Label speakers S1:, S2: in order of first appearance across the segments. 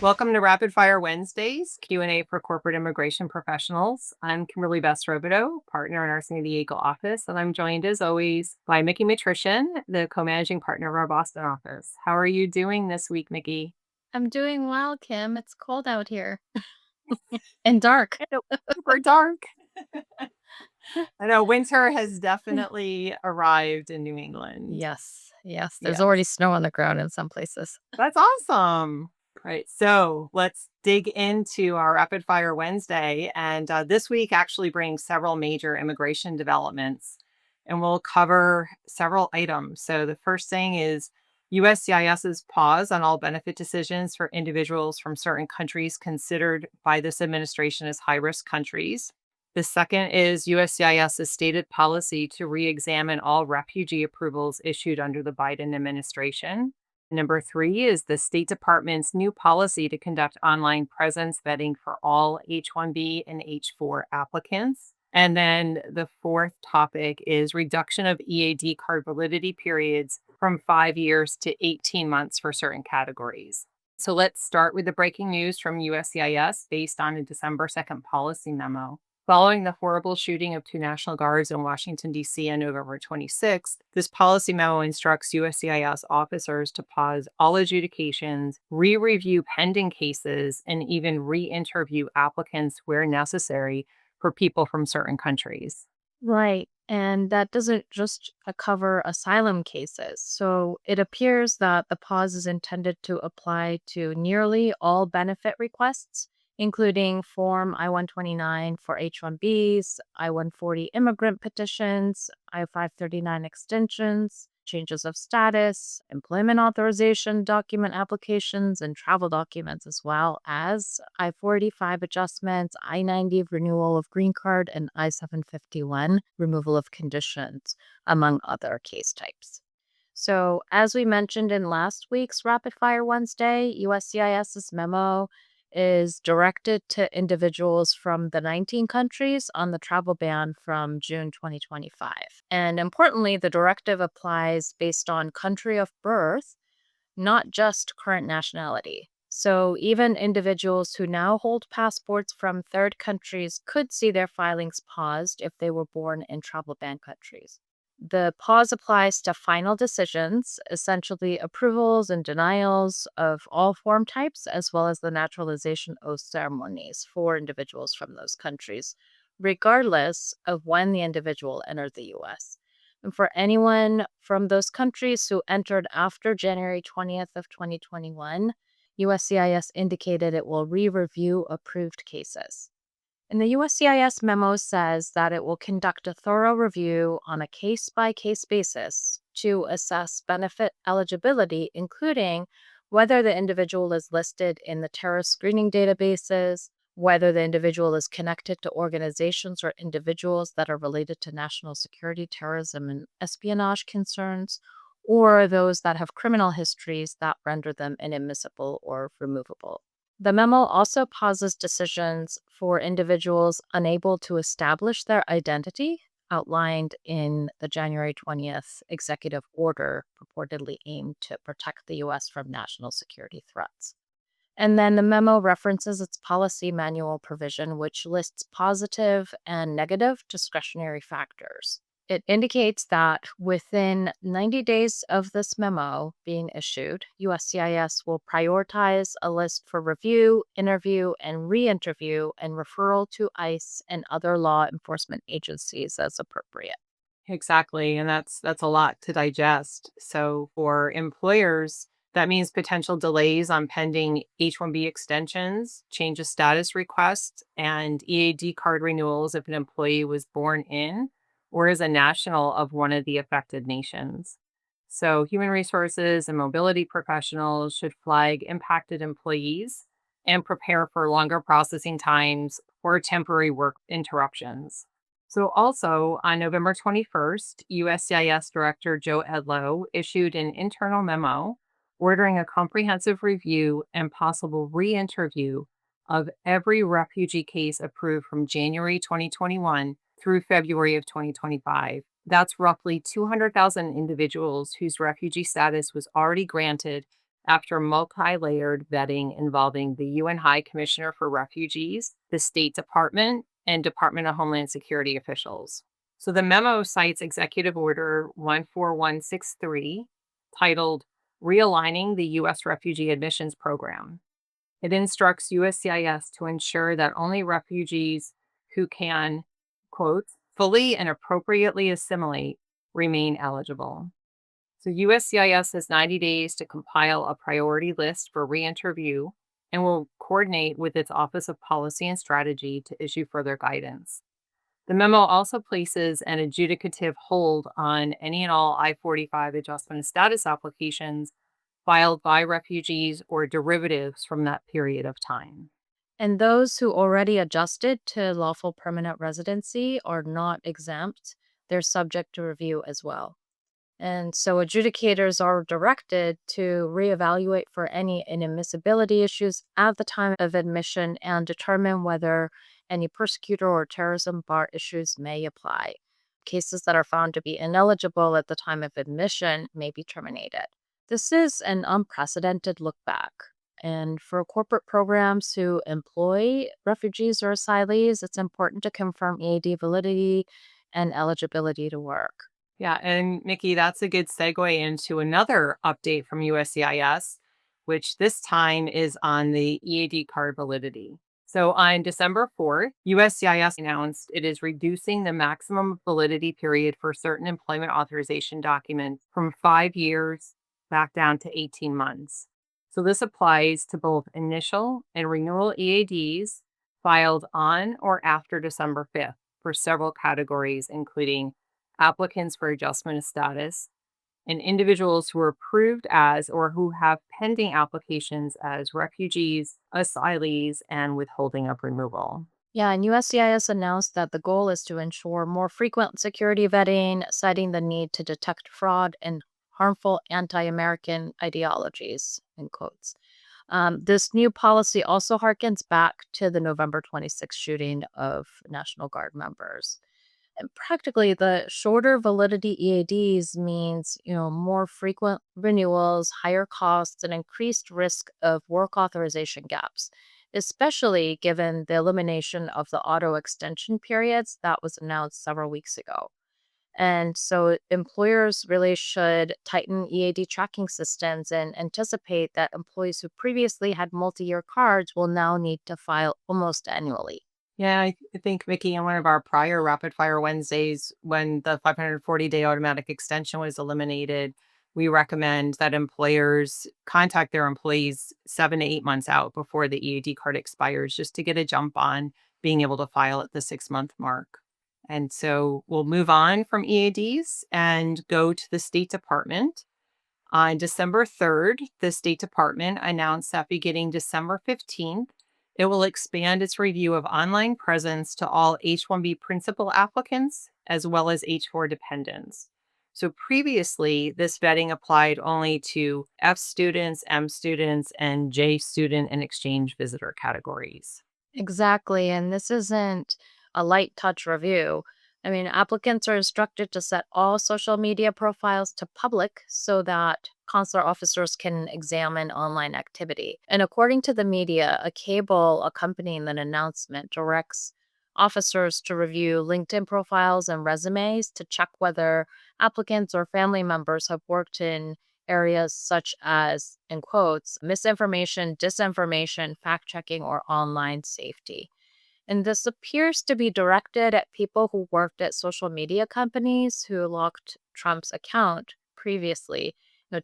S1: Welcome to Rapid Fire Wednesdays, Q&A for corporate immigration professionals. I'm Kimberley Robidoux, partner in our San Diego office, and I'm joined as always by Miki Matrician, the co-managing partner of our Boston office. How are you doing this week, Miki?
S2: I'm doing well, Kim. It's cold out here and dark.
S1: I know, super dark. I know winter has definitely arrived in New England.
S2: Yes. There's
S1: Yes,
S2: already snow on the ground in some places.
S1: that's awesome. Right. So let's dig into our Rapid Fire Wednesday. And this week actually brings several major immigration developments, and we'll cover several items. So the first thing is USCIS's pause on all benefit decisions for individuals from certain countries considered by this administration as high risk countries. The second is USCIS's stated policy to re examine all refugee approvals issued under the Biden administration. Number three is the State Department's new policy to conduct online presence vetting for all H-1B and H-4 applicants. And then the fourth topic is reduction of EAD card validity periods from 5 years to 18 months for certain categories. So let's start with the breaking news from USCIS based on a December 2nd policy memo. Following the horrible shooting of two National Guards in Washington, D.C. on November 26th, this policy memo instructs USCIS officers to pause all adjudications, re review pending cases, and even re interview applicants where necessary for people from certain countries.
S2: Right. And that doesn't just cover asylum cases. So it appears that the pause is intended to apply to nearly all benefit requests, including Form I 129 for H 1Bs, I 140 immigrant petitions, I 539 extensions, changes of status, employment authorization document applications, and travel documents, as well as I 485 adjustments, I 90 renewal of green card, and I 751 removal of conditions, among other case types. So, as we mentioned in last week's Rapid Fire Wednesday, USCIS's memo is directed to individuals from the 19 countries on the travel ban from June 2025. And importantly, the directive applies based on country of birth, not just current nationality. So, even individuals who now hold passports from third countries could see their filings paused if they were born in travel ban countries. The pause applies to final decisions, essentially approvals and denials of all form types, as well as the naturalization oath ceremonies for individuals from those countries, regardless of when the individual entered the US. And for anyone from those countries who entered after January 20th of 2021, USCIS indicated it will re-review approved cases. And the USCIS memo says that it will conduct a thorough review on a case by case basis to assess benefit eligibility, including whether the individual is listed in the terrorist screening databases, whether the individual is connected to organizations or individuals that are related to national security, terrorism, and espionage concerns, or those that have criminal histories that render them inadmissible or removable. The memo also pauses decisions for individuals unable to establish their identity, outlined in the January 20th executive order purportedly aimed to protect the U.S. from national security threats. And then the memo references its policy manual provision, which lists positive and negative discretionary factors. It indicates that within 90 days of this memo being issued, USCIS will prioritize a list for review, interview, and re interview and referral to ICE and other law enforcement agencies as appropriate.
S1: Exactly, and that's a lot to digest. So for employers, that means potential delays on pending H-1B extensions, change of status requests, and EAD card renewals if an employee was born in or is a national of one of the affected nations. So human resources and mobility professionals should flag impacted employees and prepare for longer processing times or temporary work interruptions. So, also on November 21st, USCIS Director Joe Edlow issued an internal memo ordering a comprehensive review and possible re interview of every refugee case approved from January 2021 through February of 2025. That's roughly 200,000 individuals whose refugee status was already granted after multi-layered vetting involving the UN High Commissioner for Refugees, the State Department, and Department of Homeland Security officials. So the memo cites Executive Order 14163, titled Realigning the U.S. Refugee Admissions Program. It instructs USCIS to ensure that only refugees who can, quote, fully and appropriately assimilate remain eligible. So USCIS has 90 days to compile a priority list for re-interview and will coordinate with its Office of Policy and Strategy to issue further guidance. The memo also places an adjudicative hold on any and all I-45 adjustment of status applications filed by refugees or derivatives from that period of time.
S2: And those who already adjusted to lawful permanent residency are not exempt. They're subject to review as well. And so adjudicators are directed to reevaluate for any inadmissibility issues at the time of admission and determine whether any persecutor or terrorism bar issues may apply. Cases that are found to be ineligible at the time of admission may be terminated. This is an unprecedented look back. And for corporate programs who employ refugees or asylees, it's important to confirm EAD validity and eligibility to work.
S1: Yeah, and Miki, that's a good segue into another update from USCIS, which this time is on the EAD card validity. So on December 4th, USCIS announced it is reducing the maximum validity period for certain employment authorization documents from 5 years back down to 18 months. So this applies to both initial and renewal EADs filed on or after December 5th for several categories, including applicants for adjustment of status, and individuals who are approved as or who have pending applications as refugees, asylees, and withholding of removal.
S2: Yeah, and USCIS announced that the goal is to ensure more frequent security vetting, citing the need to detect fraud and harmful anti American ideologies, in quotes. This new policy also harkens back to the November 26th shooting of National Guard members. And practically, the shorter validity EADs means, more frequent renewals, higher costs, and increased risk of work authorization gaps, especially given the elimination of the auto extension periods that was announced several weeks ago. And so employers really should tighten EAD tracking systems and anticipate that employees who previously had multi-year cards will now need to file almost annually.
S1: Yeah, I think, Mickey, in one of our prior Rapid Fire Wednesdays, when the 540-day automatic extension was eliminated, we recommend that employers contact their employees 7 to 8 months out before the EAD card expires just to get a jump on being able to file at the 6 month mark. And so we'll move on from EADs and go to the State Department. On December 3rd, the State Department announced that beginning December 15th, it will expand its review of online presence to all H-1B principal applicants as well as H-4 dependents. So previously, this vetting applied only to F students, M students, and J student and exchange visitor categories.
S2: Exactly. And this isn't a light touch review. I mean, applicants are instructed to set all social media profiles to public so that consular officers can examine online activity. And according to the media, a cable accompanying an announcement directs officers to review LinkedIn profiles and resumes to check whether applicants or family members have worked in areas such as, in quotes, misinformation, disinformation, fact checking, or online safety. And this appears to be directed at people who worked at social media companies who locked Trump's account previously.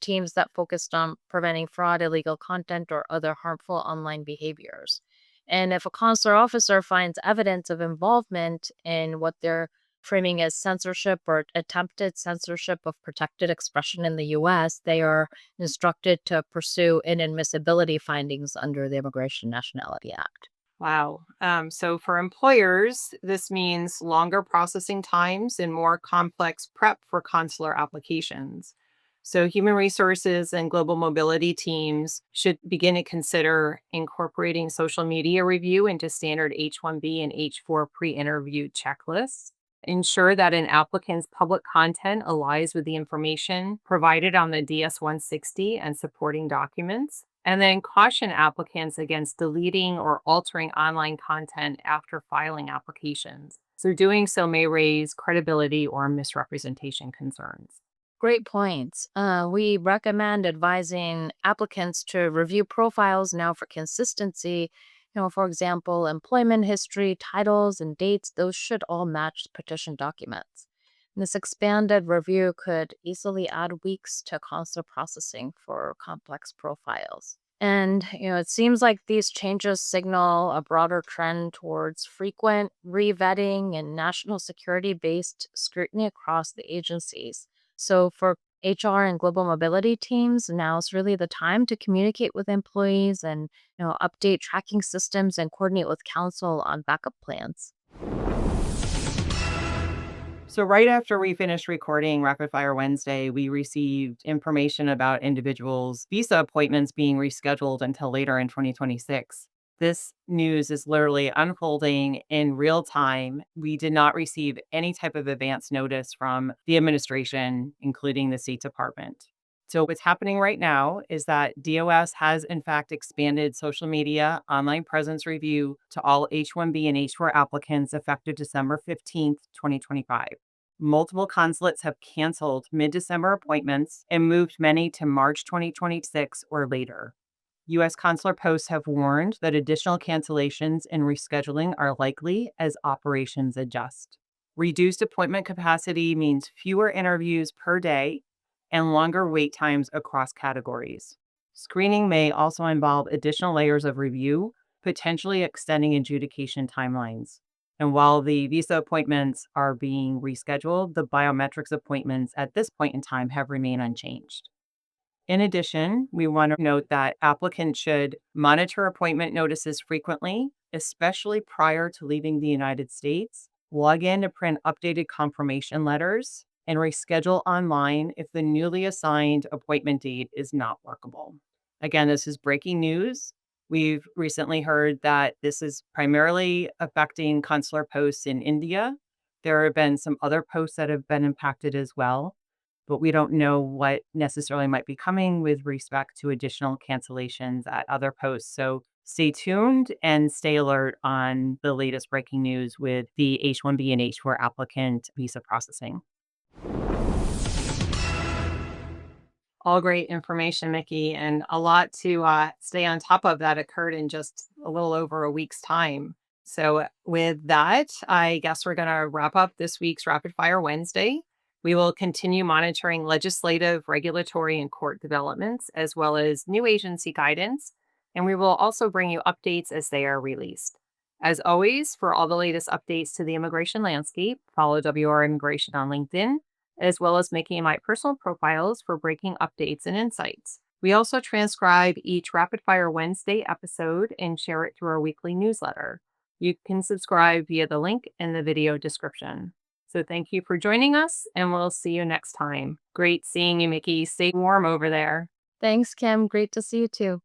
S2: Teams that focused on preventing fraud, illegal content, or other harmful online behaviors. And if a consular officer finds evidence of involvement in what they're framing as censorship or attempted censorship of protected expression in the US, they are instructed to pursue inadmissibility findings under the Immigration Nationality Act.
S1: Wow. So for employers, this means longer processing times and more complex prep for consular applications. So human resources and global mobility teams should begin to consider incorporating social media review into standard H-1B and H-4 pre-interview checklists. Ensure that an applicant's public content aligns with the information provided on the DS 160 and supporting documents. And then caution applicants against deleting or altering online content after filing applications. So, doing so may raise credibility or misrepresentation concerns.
S2: Great points. We recommend advising applicants to review profiles now for consistency. For example, employment history, titles, and dates, those should all match petition documents. And this expanded review could easily add weeks to consular processing for complex profiles. And, it seems like these changes signal a broader trend towards frequent revetting and national security based scrutiny across the agencies. So for HR and global mobility teams, now is really the time to communicate with employees and update tracking systems and coordinate with council on backup plans.
S1: So, right after we finished recording Rapid Fire Wednesday, we received information about individuals' visa appointments being rescheduled until later in 2026. This news is literally unfolding in real time. We did not receive any type of advance notice from the administration, including the State Department. So, what's happening right now is that DOS has, in fact, expanded social media online presence review to all H-1B and H-4 applicants effective December 15th, 2025. Multiple consulates have canceled mid December appointments and moved many to March 2026 or later. U.S. consular posts have warned that additional cancellations and rescheduling are likely as operations adjust. Reduced appointment capacity means fewer interviews per day and longer wait times across categories. Screening may also involve additional layers of review, potentially extending adjudication timelines. And while the visa appointments are being rescheduled, the biometrics appointments at this point in time have remained unchanged. In addition, we want to note that applicants should monitor appointment notices frequently, especially prior to leaving the United States, log in to print updated confirmation letters, and reschedule online if the newly assigned appointment date is not workable. Again, this is breaking news. We've recently heard that this is primarily affecting consular posts in India. There have been some other posts that have been impacted as well, but we don't know what necessarily might be coming with respect to additional cancellations at other posts. So stay tuned and stay alert on the latest breaking news with the H-1B and H-4 applicant visa processing. All great information, Miki, and a lot to stay on top of that occurred in just a little over a week's time. So, with that, I guess we're going to wrap up this week's Rapid Fire Wednesday. We will continue monitoring legislative, regulatory, and court developments, as well as new agency guidance. And we will also bring you updates as they are released. As always, for all the latest updates to the immigration landscape, follow WR Immigration on LinkedIn as well as making my personal profiles for breaking updates and insights. We also transcribe each Rapid Fire Wednesday episode and share it through our weekly newsletter. You can subscribe via the link in the video description. So thank you for joining us, and we'll see you next time. Great seeing you, Miki. Stay warm over there.
S2: Thanks, Kim. Great to see you too.